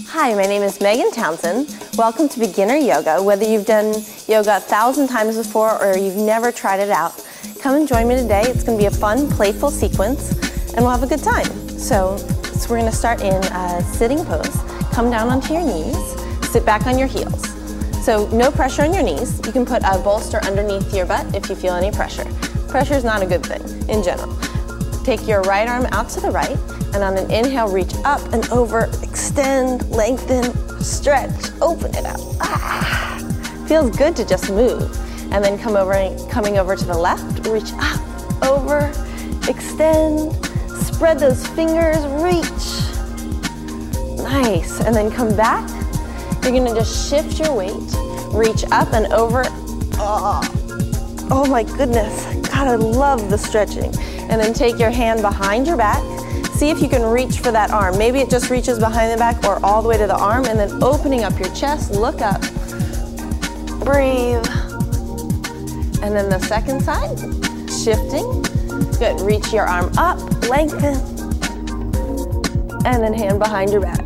Hi, my name is Megan Townsend. Welcome to Beginner Yoga. Whether you've done yoga 1,000 times before or you've never tried it out, come and join me today. It's going to be a fun, playful sequence, and we'll have a good time. So we're going to start in a sitting pose. Come down onto your knees, sit back on your heels. So no pressure on your knees. You can put a bolster underneath your butt if you feel any pressure. Pressure is not a good thing in general. Take your right arm out to the right, and on an inhale, reach up and over, extend, lengthen, stretch, open it out. Ah, feels good to just move. And then coming over to the left, reach up, over, extend, spread those fingers, reach. Nice, and then come back. You're gonna just shift your weight, reach up and over. Oh my goodness, God, I love the stretching. And then take your hand behind your back. See if you can reach for that arm. Maybe it just reaches behind the back or all the way to the arm, and then opening up your chest, look up, breathe. And then the second side, shifting. Good, reach your arm up, lengthen. And then hand behind your back,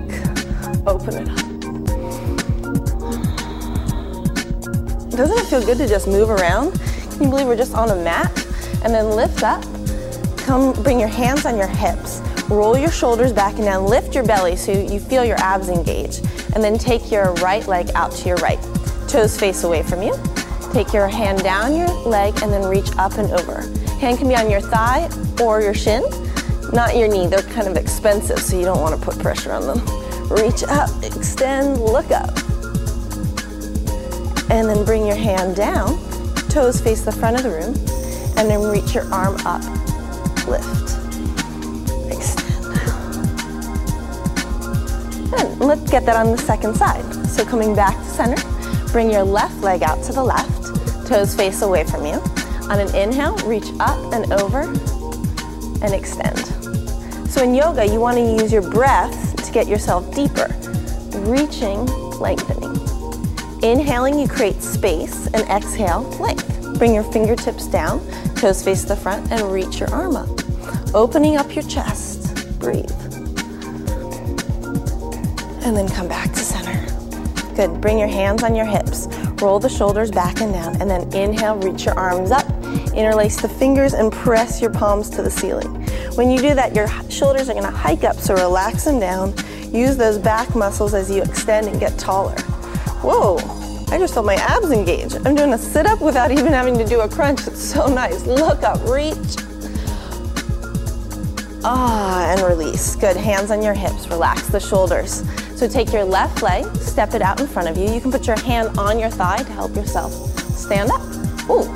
open it up. Doesn't it feel good to just move around? Can you believe we're just on a mat? And then lift up, bring your hands on your hips. Roll your shoulders back and down, lift your belly so you feel your abs engage. And then take your right leg out to your right. Toes face away from you. Take your hand down your leg and then reach up and over. Hand can be on your thigh or your shin, not your knee. They're kind of expensive, so you don't want to put pressure on them. Reach up, extend, look up. And then bring your hand down, toes face the front of the room, and then reach your arm up, lift. Good. Let's get that on the second side. So coming back to center, bring your left leg out to the left, toes face away from you. On an inhale, reach up and over and extend. So in yoga, you want to use your breath to get yourself deeper. Reaching, lengthening. Inhaling, you create space, and exhale, length. Bring your fingertips down, toes face the front, and reach your arm up. Opening up your chest, breathe. And then come back to center. Good, bring your hands on your hips. Roll the shoulders back and down, and then inhale, reach your arms up, interlace the fingers, and press your palms to the ceiling. When you do that, your shoulders are gonna hike up, so relax them down. Use those back muscles as you extend and get taller. Whoa, I just felt my abs engage. I'm doing a sit-up without even having to do a crunch. It's so nice. Look up, reach. And release. Good, hands on your hips, relax the shoulders. So take your left leg, step it out in front of you. You can put your hand on your thigh to help yourself stand up. Ooh,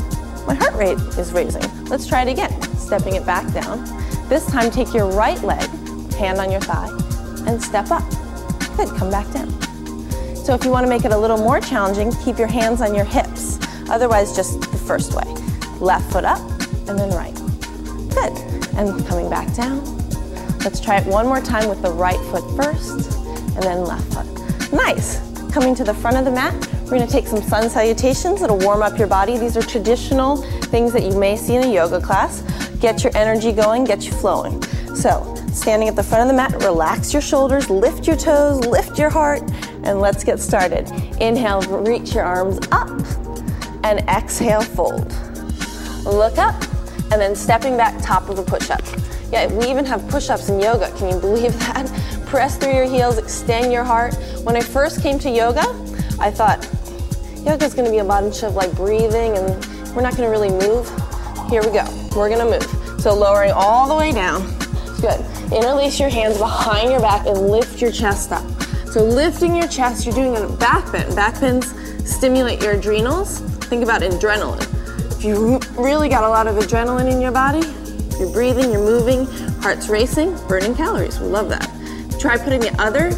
my heart rate is raising. Let's try it again. Stepping it back down. This time take your right leg, hand on your thigh, and step up. Good, come back down. So if you want to make it a little more challenging, keep your hands on your hips. Otherwise, just the first way. Left foot up, and then right. Good, and coming back down. Let's try it one more time with the right foot first, and then left foot. Nice. Coming to the front of the mat, we're going to take some sun salutations. It'll warm up your body. These are traditional things that you may see in a yoga class. Get your energy going, get you flowing. So, standing at the front of the mat, relax your shoulders, lift your toes, lift your heart, and let's get started. Inhale, reach your arms up, and exhale, fold. Look up, and then stepping back, top of a push-up. Yeah, we even have push-ups in yoga. Can you believe that? Press through your heels, extend your heart. When I first came to yoga, I thought, yoga's gonna be a bunch of like breathing and we're not gonna really move. Here we go, we're gonna move. So lowering all the way down. Good. Interlace your hands behind your back and lift your chest up. So lifting your chest, you're doing a back bend. Back bends stimulate your adrenals. Think about adrenaline. If you really got a lot of adrenaline in your body, you're breathing, you're moving, heart's racing, burning calories. We love that. Try putting the other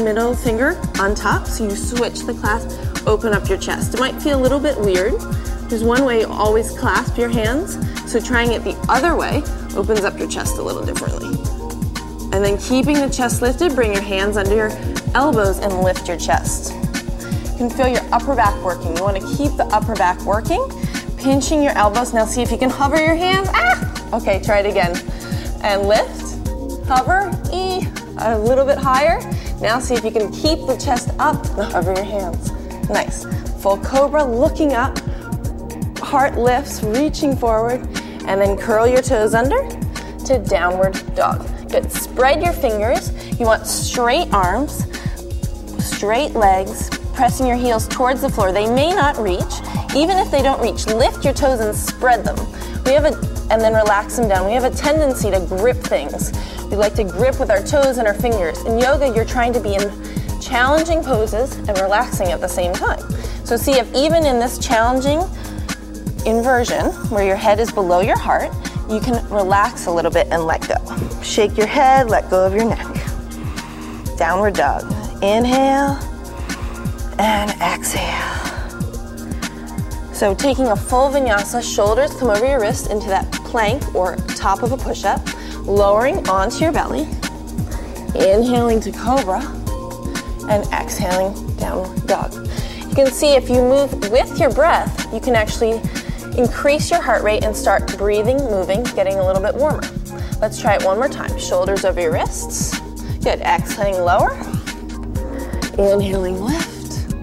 middle finger on top so you switch the clasp, open up your chest. It might feel a little bit weird. There's one way you always clasp your hands, so trying it the other way opens up your chest a little differently. And then keeping the chest lifted, bring your hands under your elbows and lift your chest. You can feel your upper back working. You want to keep the upper back working, pinching your elbows. Now see if you can hover your hands. Okay, try it again. And lift, hover, a little bit higher. Now see if you can keep the chest up and hover your hands. Nice. Full cobra, looking up, heart lifts, reaching forward, and then curl your toes under to downward dog. Good. Spread your fingers. You want straight arms, straight legs, pressing your heels towards the floor. They may not reach. Even if they don't reach, lift your toes and spread them. And then relax them down. We have a tendency to grip things. We like to grip with our toes and our fingers. In yoga, you're trying to be in challenging poses and relaxing at the same time. So see if even in this challenging inversion, where your head is below your heart, you can relax a little bit and let go. Shake your head, let go of your neck. Downward dog. Inhale and exhale. So taking a full vinyasa, shoulders come over your wrist into that plank or top of a push-up, lowering onto your belly, inhaling to cobra, and exhaling downward dog. You can see if you move with your breath, you can actually increase your heart rate and start breathing, moving, getting a little bit warmer. Let's try it one more time. Shoulders over your wrists. Good. Exhaling lower. Inhaling lift.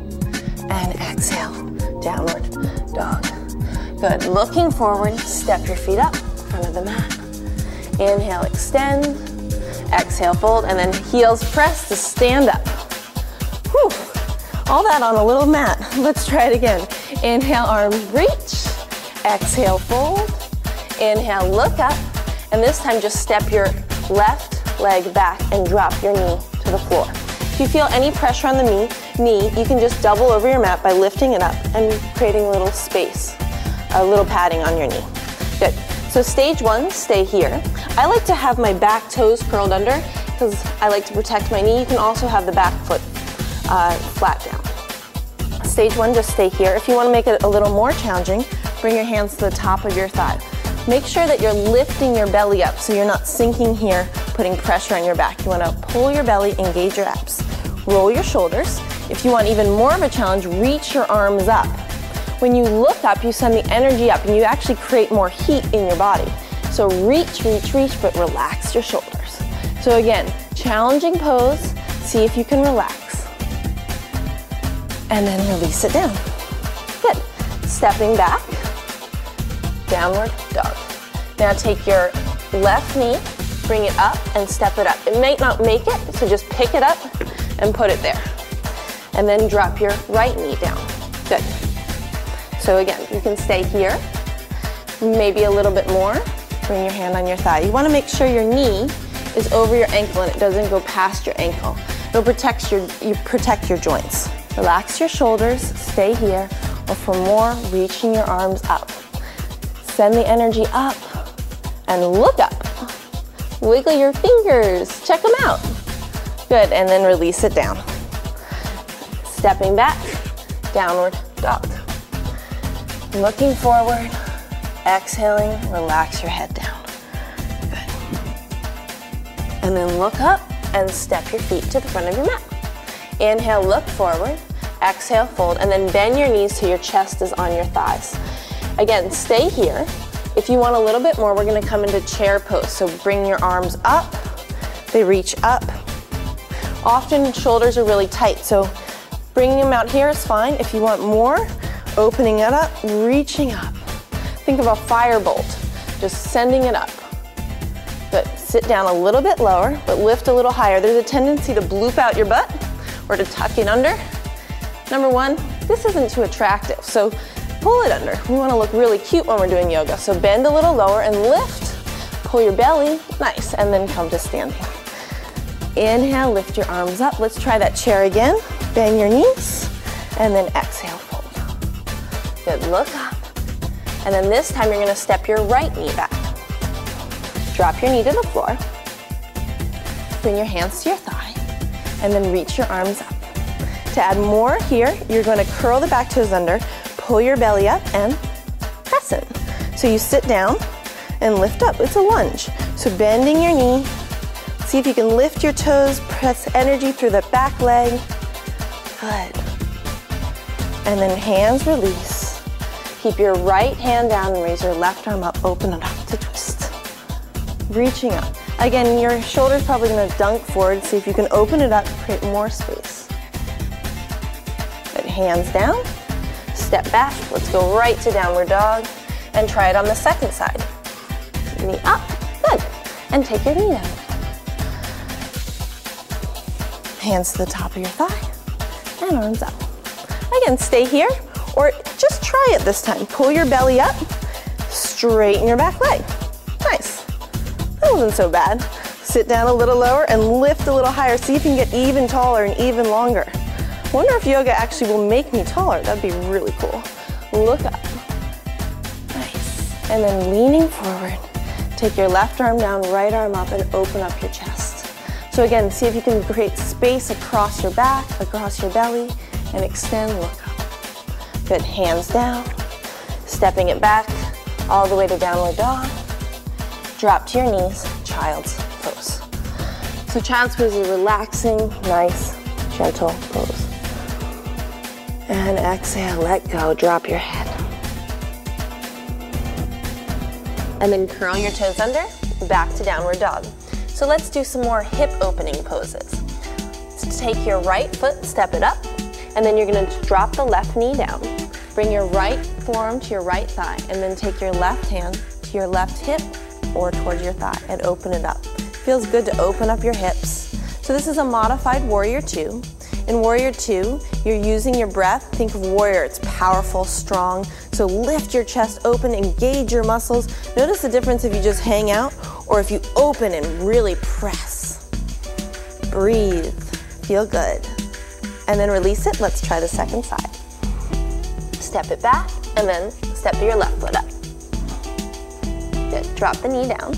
And exhale. Downward dog. Good. Looking forward. Step your feet up in front of the mat. Inhale, extend. Exhale, fold. And then heels press to stand up. Whew. All that on a little mat. Let's try it again. Inhale, arms reach. Exhale, fold. Inhale, look up. And this time just step your left leg back and drop your knee to the floor. If you feel any pressure on the knee, you can just double over your mat by lifting it up and creating a little space, a little padding on your knee. Good. So stage one, stay here. I like to have my back toes curled under because I like to protect my knee. You can also have the back foot flat down. Stage one, just stay here. If you want to make it a little more challenging, bring your hands to the top of your thigh. Make sure that you're lifting your belly up so you're not sinking here, putting pressure on your back. You want to pull your belly, engage your abs. Roll your shoulders. If you want even more of a challenge, reach your arms up. When you look up, you send the energy up and you actually create more heat in your body. So reach, reach, reach, but relax your shoulders. So again, challenging pose. See if you can relax. And then release it down. Good. Stepping back. Downward dog. Now take your left knee, bring it up and step it up. It might not make it, so just pick it up and put it there. And then drop your right knee down. Good. So again, you can stay here, maybe a little bit more. Bring your hand on your thigh. You want to make sure your knee is over your ankle and it doesn't go past your ankle. It'll protect your joints. Relax your shoulders, stay here, or for more, reaching your arms up. Send the energy up and look up. Wiggle your fingers, check them out. Good, and then release it down. Stepping back, downward dog. Looking forward, exhaling, relax your head down. Good. And then look up and step your feet to the front of your mat. Inhale, look forward, exhale, fold, and then bend your knees so your chest is on your thighs. Again, stay here. If you want a little bit more, we're gonna come into chair pose. So bring your arms up, they reach up. Often shoulders are really tight, so bringing them out here is fine. If you want more, opening it up, reaching up. Think of a firebolt, just sending it up. Good, sit down a little bit lower, but lift a little higher. There's a tendency to bloop out your butt or to tuck it under. Number one, this isn't too attractive, so pull it under. We want to look really cute when we're doing yoga. So bend a little lower and lift. Pull your belly, nice, and then come to standing. Inhale, lift your arms up. Let's try that chair again. Bend your knees, and then exhale, fold. Good, look up. And then this time you're gonna step your right knee back. Drop your knee to the floor. Bring your hands to your thigh, and then reach your arms up. To add more here, you're gonna curl the back toes under, pull your belly up and press it. So you sit down and lift up. It's a lunge. So bending your knee, see if you can lift your toes, press energy through the back leg. Good. And then hands release. Keep your right hand down and raise your left arm up. Open it up to twist. Reaching up. Again, your shoulder's probably going to dunk forward. See if you can open it up, create more space. Good, hands down. Step back. Let's go right to downward dog. And try it on the second side. Knee up. Good. And take your knee down. Hands to the top of your thigh. And arms up. Again, stay here. Or just try it this time. Pull your belly up. Straighten your back leg. Nice. That wasn't so bad. Sit down a little lower and lift a little higher. See if you can get even taller and even longer. Wonder if yoga actually will make me taller. That'd be really cool. Look up. Nice. And then leaning forward. Take your left arm down, right arm up, and open up your chest. So again, see if you can create space across your back, across your belly, and extend, look up. Good, hands down. Stepping it back all the way to downward dog. Drop to your knees, child's pose. So child's pose is a relaxing, nice, gentle pose. And exhale, let go, drop your head. And then curl your toes under, back to downward dog. So let's do some more hip opening poses. So take your right foot, step it up, and then you're gonna drop the left knee down. Bring your right forearm to your right thigh, and then take your left hand to your left hip or towards your thigh and open it up. Feels good to open up your hips. So this is a modified Warrior 2. In Warrior 2, you're using your breath. Think of Warrior, it's powerful, strong. So lift your chest open, engage your muscles. Notice the difference if you just hang out or if you open and really press. Breathe, feel good. And then release it, let's try the second side. Step it back and then step your left foot up. Good, drop the knee down.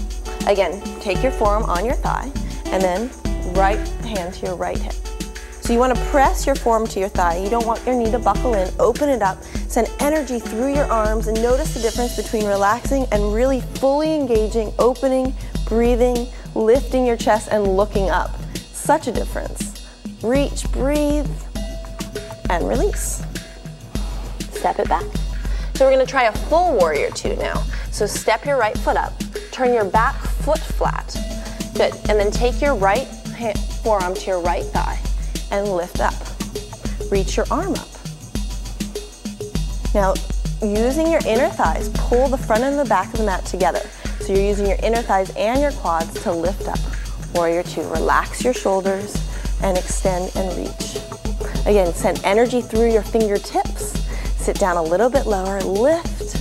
Again, take your forearm on your thigh and then right hand to your right hip. So you want to press your forearm to your thigh. You don't want your knee to buckle in. Open it up. Send energy through your arms and notice the difference between relaxing and really fully engaging, opening, breathing, lifting your chest and looking up. Such a difference. Reach, breathe, and release. Step it back. So we're going to try a full Warrior 2 now. So step your right foot up. Turn your back foot flat. Good. And then take your right forearm to your right thigh and lift up. Reach your arm up. Now, using your inner thighs, pull the front and the back of the mat together. So you're using your inner thighs and your quads to lift up. Warrior 2, relax your shoulders and extend and reach. Again, send energy through your fingertips. Sit down a little bit lower, lift,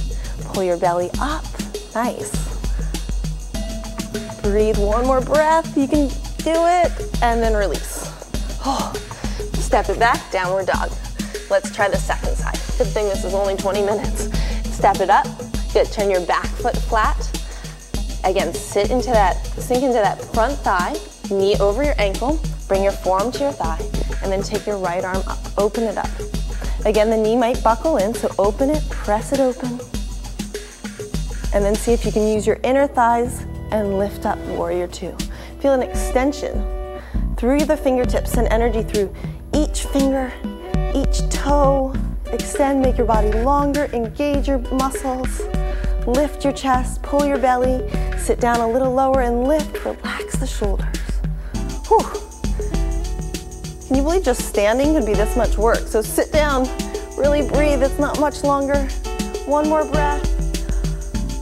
pull your belly up. Nice. Breathe, one more breath, you can do it, and then release. Oh. Step it back, downward dog. Let's try the second side. Good thing this is only 20 minutes. Step it up. Good, turn your back foot flat. Again, sink into that front thigh, knee over your ankle, bring your forearm to your thigh, and then take your right arm up, open it up. Again, the knee might buckle in, so open it, press it open, and then see if you can use your inner thighs and lift up Warrior 2. Feel an extension through the fingertips and energy through each finger, each toe. Extend, make your body longer, engage your muscles, lift your chest, pull your belly, sit down a little lower and lift, relax the shoulders. Whew. Can you believe just standing could be this much work? So sit down, really breathe, it's not much longer. One more breath.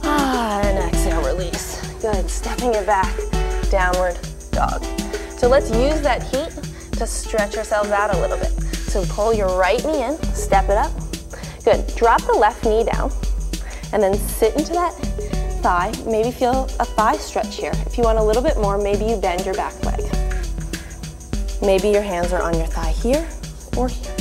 And exhale, release. Good, stepping it back, downward dog. So let's use that heat to stretch ourselves out a little bit. So pull your right knee in, step it up. Good, drop the left knee down and then sit into that thigh. Maybe feel a thigh stretch here. If you want a little bit more, maybe you bend your back leg. Maybe your hands are on your thigh here or here.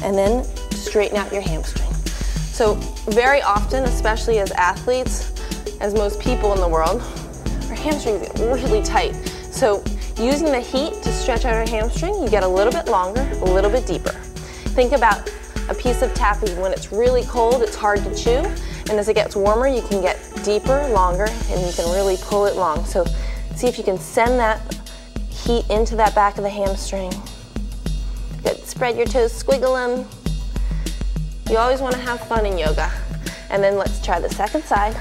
And then straighten out your hamstring. So very often, especially as athletes, as most people in the world, our hamstrings get really tight. So using the heat to stretch out our hamstring, you get a little bit longer, a little bit deeper. Think about a piece of taffy. When it's really cold, it's hard to chew. And as it gets warmer, you can get deeper, longer, and you can really pull it long. So see if you can send that heat into that back of the hamstring. Good, spread your toes, squiggle them. You always want to have fun in yoga. And then let's try the second side.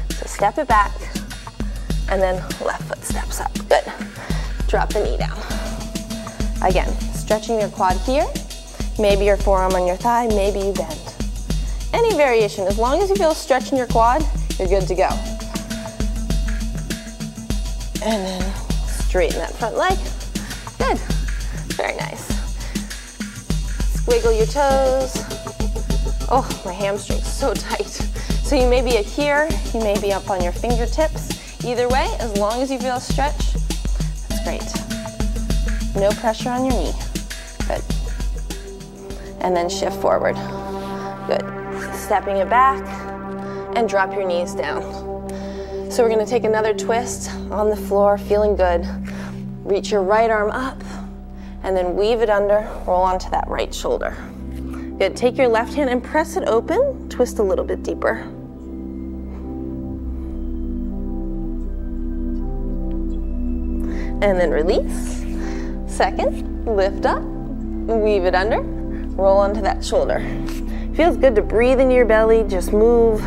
So step it back, and then left foot steps up. Good. Drop the knee down. Again, stretching your quad here. Maybe your forearm on your thigh, maybe you bend. Any variation, as long as you feel a stretch in your quad, you're good to go. And then straighten that front leg. Good. Very nice. Squiggle your toes. Oh, my hamstring's so tight. So you may be here, you may be up on your fingertips. Either way, as long as you feel a stretch, that's great. No pressure on your knee. Good. And then shift forward. Good. Stepping it back and drop your knees down. So we're going to take another twist on the floor, feeling good. Reach your right arm up and then weave it under, roll onto that right shoulder. Good. Take your left hand and press it open, twist a little bit deeper. And then release. Second, lift up, weave it under, roll onto that shoulder. Feels good to breathe into your belly, just move.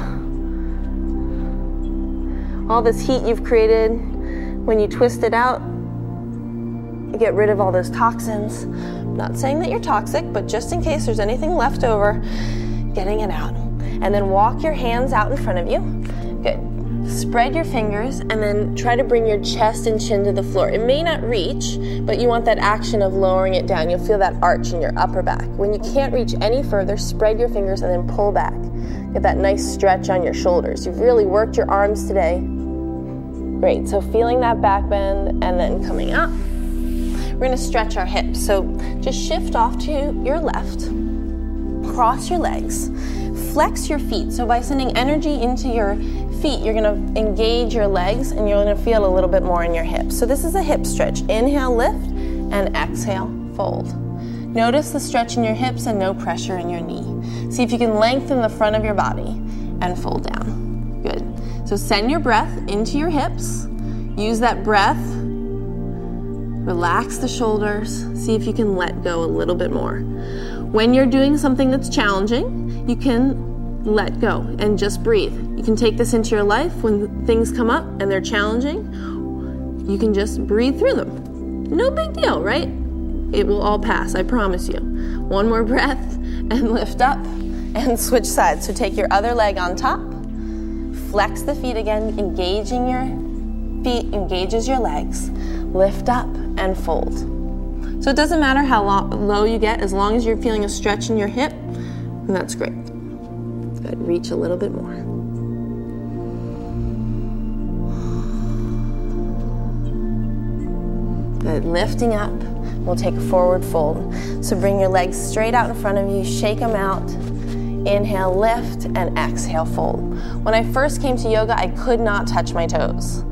All this heat you've created, when you twist it out, you get rid of all those toxins. I'm not saying that you're toxic, but just in case there's anything left over, getting it out. And then walk your hands out in front of you. Good. Spread your fingers and then try to bring your chest and chin to the floor. It may not reach, but you want that action of lowering it down. You'll feel that arch in your upper back. When you can't reach any further, spread your fingers and then pull back. Get that nice stretch on your shoulders. You've really worked your arms today. Great, so feeling that back bend and then coming up. We're gonna stretch our hips. So just shift off to your left, cross your legs, flex your feet. So by sending energy into your feet, you're gonna engage your legs and you're gonna feel a little bit more in your hips. So this is a hip stretch. Inhale, lift, and exhale, fold. Notice the stretch in your hips and no pressure in your knee. See if you can lengthen the front of your body and fold down. Good. So send your breath into your hips. Use that breath. Relax the shoulders. See if you can let go a little bit more. When you're doing something that's challenging, you can let go and just breathe. You can take this into your life when things come up and they're challenging. You can just breathe through them. No big deal, right? It will all pass, I promise you. One more breath and lift up and switch sides. So take your other leg on top. Flex the feet again, engaging your feet, engages your legs. Lift up and fold. So it doesn't matter how low you get, as long as you're feeling a stretch in your hip, and that's great. Good, reach a little bit more. Good, lifting up, we'll take a forward fold. So bring your legs straight out in front of you, shake them out. Inhale, lift, and exhale, fold. When I first came to yoga, I could not touch my toes.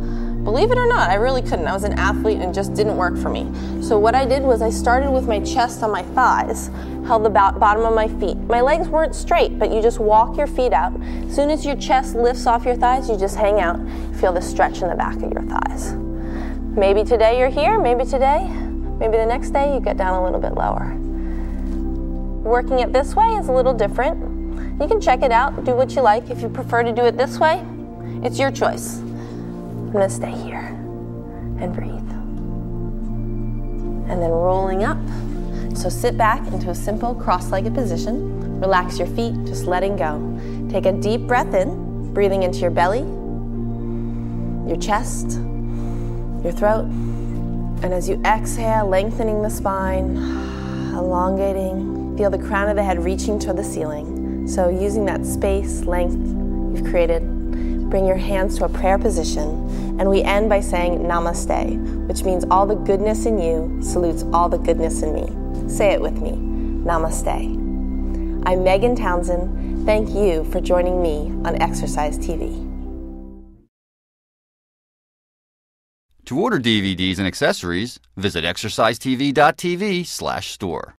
Believe it or not, I really couldn't. I was an athlete and it just didn't work for me. So what I did was I started with my chest on my thighs, held the bottom of my feet. My legs weren't straight, but you just walk your feet out. As soon as your chest lifts off your thighs, you just hang out. Feel the stretch in the back of your thighs. Maybe today you're here, maybe the next day you get down a little bit lower. Working it this way is a little different. You can check it out, do what you like. If you prefer to do it this way, it's your choice. I'm gonna stay here and breathe. And then rolling up. So sit back into a simple cross-legged position. Relax your feet, just letting go. Take a deep breath in, breathing into your belly, your chest, your throat. And as you exhale, lengthening the spine, elongating. Feel the crown of the head reaching toward the ceiling. So using that space, length you've created, bring your hands to a prayer position, and we end by saying Namaste, which means all the goodness in you salutes all the goodness in me. Say it with me, Namaste. I'm Megan Townsend. Thank you for joining me on Exercise TV. To order DVDs and accessories, visit exercisetv.tv/store.